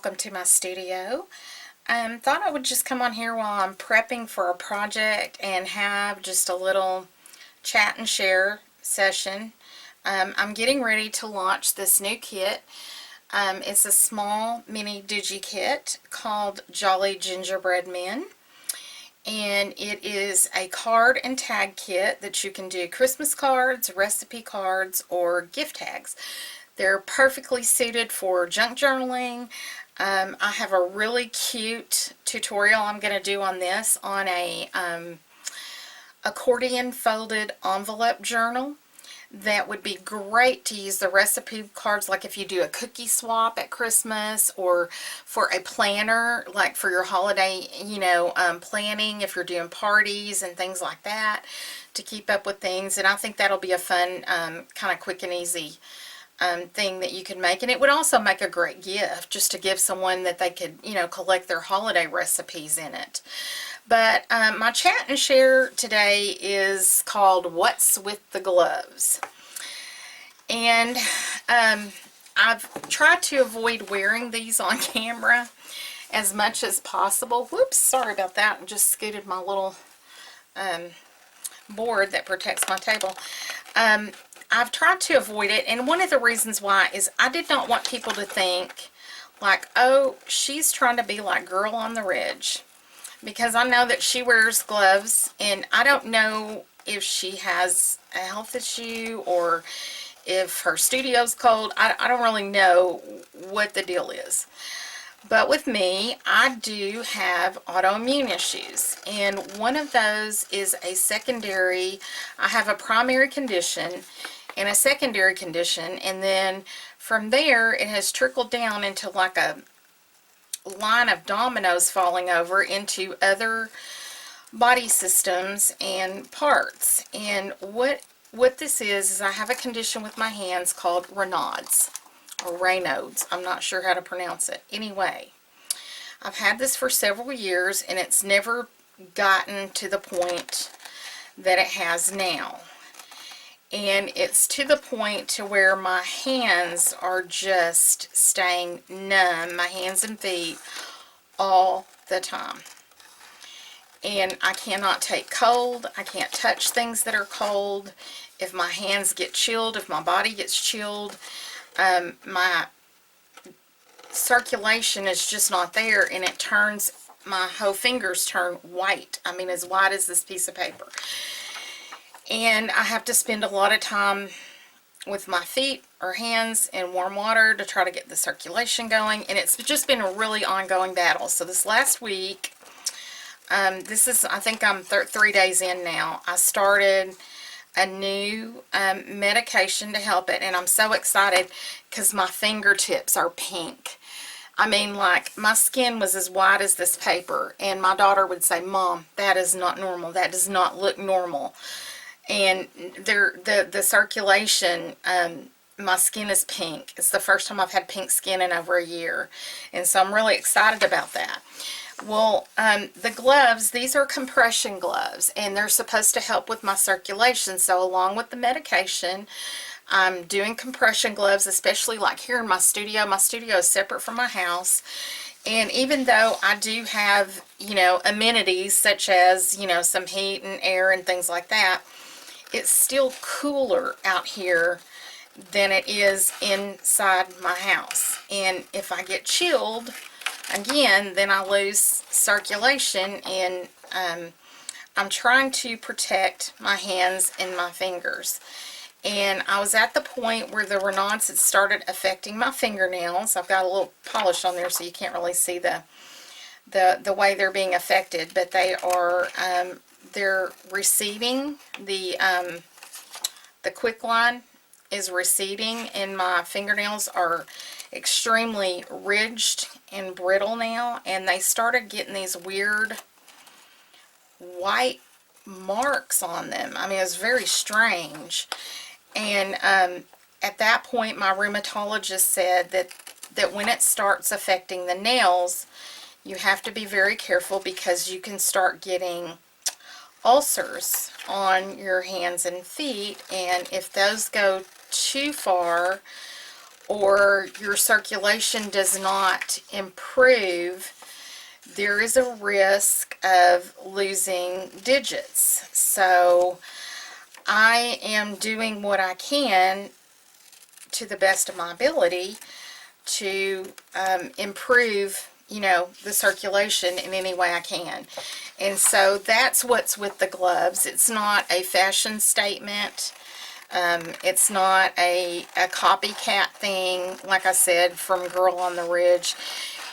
welcome to my studio. Thought I would just come on here while I'm prepping for a project and have just a little chat and share session. I'm getting ready to launch this new kit. It's a small mini digi kit called Jolly Gingerbread Men. And it is a card and tag kit that you can do Christmas cards, recipe cards, or gift tags. They're perfectly suited for junk journaling. I have a really cute tutorial I'm going to do on this on a accordion folded envelope journal that would be great to use the recipe cards, like if you do a cookie swap at Christmas, or for a planner, like for your holiday, planning, if you're doing parties and things like that, to keep up with things. And I think that'll be a fun, kind of quick and easy thing that you can make. And it would also make a great gift, just to give someone that they could, collect their holiday recipes in it. But my chat and share today is called What's with the Gloves? And I've tried to avoid wearing these on camera as much as possible. Whoops, sorry about that. I just scooted my little board that protects my table. I've tried to avoid it, and one of the reasons why is I did not want people to think like, oh, she's trying to be like Girl on the Ridge. Because I know that she wears gloves, and I don't know if she has a health issue or if her studio's cold. I don't really know what the deal is. But with me, I do have autoimmune issues, and one of those is a secondary. I have a primary condition and a secondary condition, and then from there it has trickled down into like a line of dominoes falling over into other body systems and parts. And what this is I have a condition with my hands called Raynaud's or Raynaud's. I'm not sure how to pronounce it. Anyway, I've had this for several years, and it's never gotten to the point that it has now. And it's to the point to where my hands are just staying numb, my hands and feet, all the time. And I cannot take cold. I can't touch things that are cold. If my hands get chilled, if my body gets chilled, my circulation is just not there, and it turns, my whole fingers turn white. I mean, as white as this piece of paper. And I have to spend a lot of time with my feet or hands in warm water to try to get the circulation going. And it's just been a really ongoing battle. So this last week, this is, I think I'm 3 days in now, I started a new medication to help it. And I'm so excited because my fingertips are pink. I mean, like, my skin was as white as this paper. And my daughter would say, Mom, that is not normal. That does not look normal. And the circulation, my skin is pink. It's the first time I've had pink skin in over a year. And so I'm really excited about that. Well, the gloves, these are compression gloves, and they're supposed to help with my circulation. So along with the medication, I'm doing compression gloves, especially like here in my studio. My studio is separate from my house. And even though I do have, amenities such as, some heat and air and things like that, it's still cooler out here than it is inside my house. And if I get chilled, again, then I lose circulation, and I'm trying to protect my hands and my fingers. And I was at the point where the Raynaud's had started affecting my fingernails. I've got a little polish on there so you can't really see the way they're being affected, but they are they're receding. The quicklime is receding, and my fingernails are extremely ridged and brittle now, and they started getting these weird white marks on them. I mean, it was very strange. And at that point, my rheumatologist said that when it starts affecting the nails, you have to be very careful, because you can start getting ulcers on your hands and feet, and if those go too far, or your circulation does not improve, there is a risk of losing digits. So I am doing what I can to the best of my ability to improve, you know, the circulation in any way I can. And so that's what's with the gloves. It's not a fashion statement. It's not a copycat thing, like I said, from Girl on the Ridge.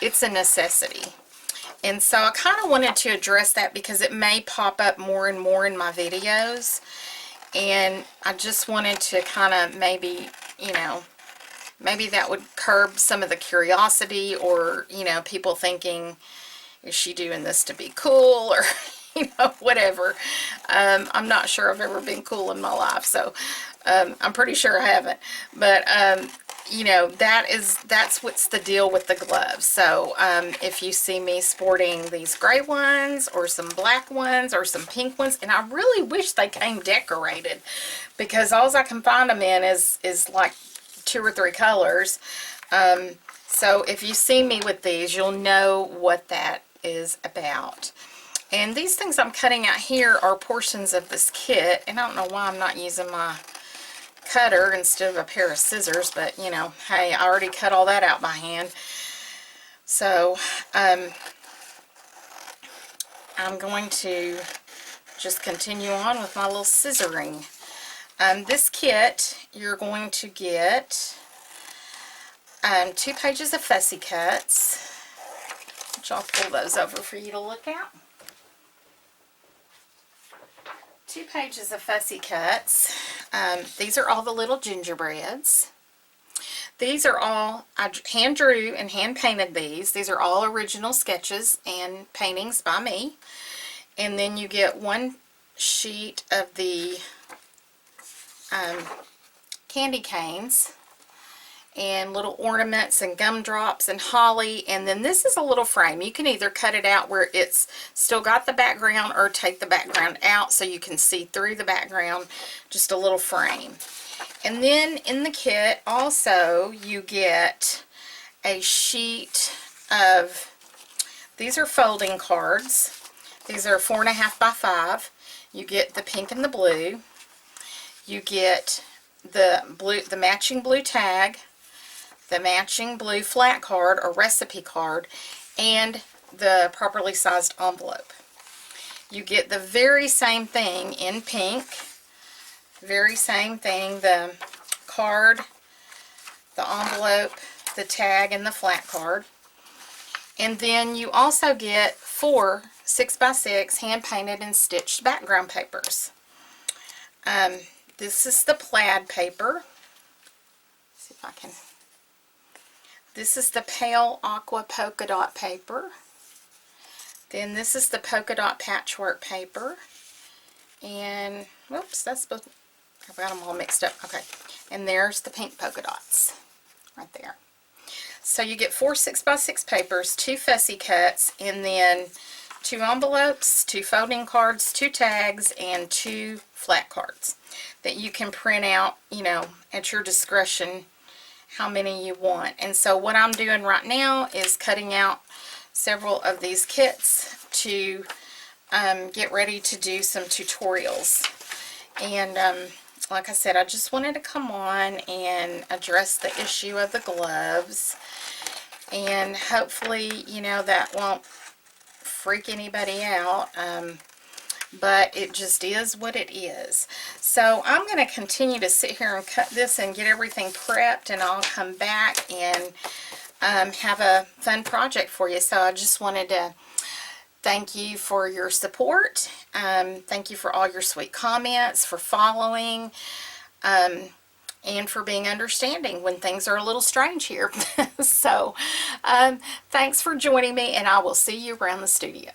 It's a necessity. And so I kind of wanted to address that because it may pop up more and more in my videos. And I just wanted to kind of maybe, you know, maybe that would curb some of the curiosity, or, you know, people thinking, is she doing this to be cool, or, you know, whatever. I'm not sure I've ever been cool in my life, so I'm pretty sure I haven't. But, you know, that's what's the deal with the gloves. So if you see me sporting these gray ones, or some black ones, or some pink ones, and I really wish they came decorated, because all I can find them in is like 2 or 3 colors. So if you see me with these, you'll know what that is about. And these things I'm cutting out here are portions of this kit, and I don't know why I'm not using my cutter instead of a pair of scissors, but you know, hey, I already cut all that out by hand. So I'm going to just continue on with my little scissoring. This kit, you're going to get 2 pages of fussy cuts, which I'll pull those over for you to look at. 2 pages of fussy cuts. These are all the little gingerbreads. These are all, I hand drew and hand painted these. These are all original sketches and paintings by me. And then you get 1 sheet of the candy canes, and little ornaments and gumdrops and holly. And then this is a little frame. You can either cut it out where it's still got the background, or take the background out so you can see through the background. Just a little frame. And then in the kit also you get a sheet of, these are folding cards. These are 4.5 by 5. You get the pink and the blue. You get the blue, the matching blue tag, the matching blue flat card or recipe card, and the properly sized envelope. You get the very same thing in pink, very same thing, the card, the envelope, the tag, and the flat card. And then you also get 4 6x6 hand painted and stitched background papers. This is the plaid paper. Let's see if I can. This is the pale aqua polka dot paper. Then this is the polka dot patchwork paper. And, whoops, that's supposed to, I've got them all mixed up. Okay. And there's the pink polka dots right there. So you get 4 6x6 papers, 2 fussy cuts, and then 2 envelopes, 2 folding cards, 2 tags, and 2 flat cards that you can print out, you know, at your discretion, how many you want. And so what I'm doing right now is cutting out several of these kits to get ready to do some tutorials. And like I said, I just wanted to come on and address the issue of the gloves, and hopefully, you know, that won't freak anybody out. But it just is what it is. So I'm going to continue to sit here and cut this and get everything prepped, and I'll come back and have a fun project for you. So I just wanted to thank you for your support. Thank you for all your sweet comments, for following, and for being understanding when things are a little strange here. So thanks for joining me, and I will see you around the studio.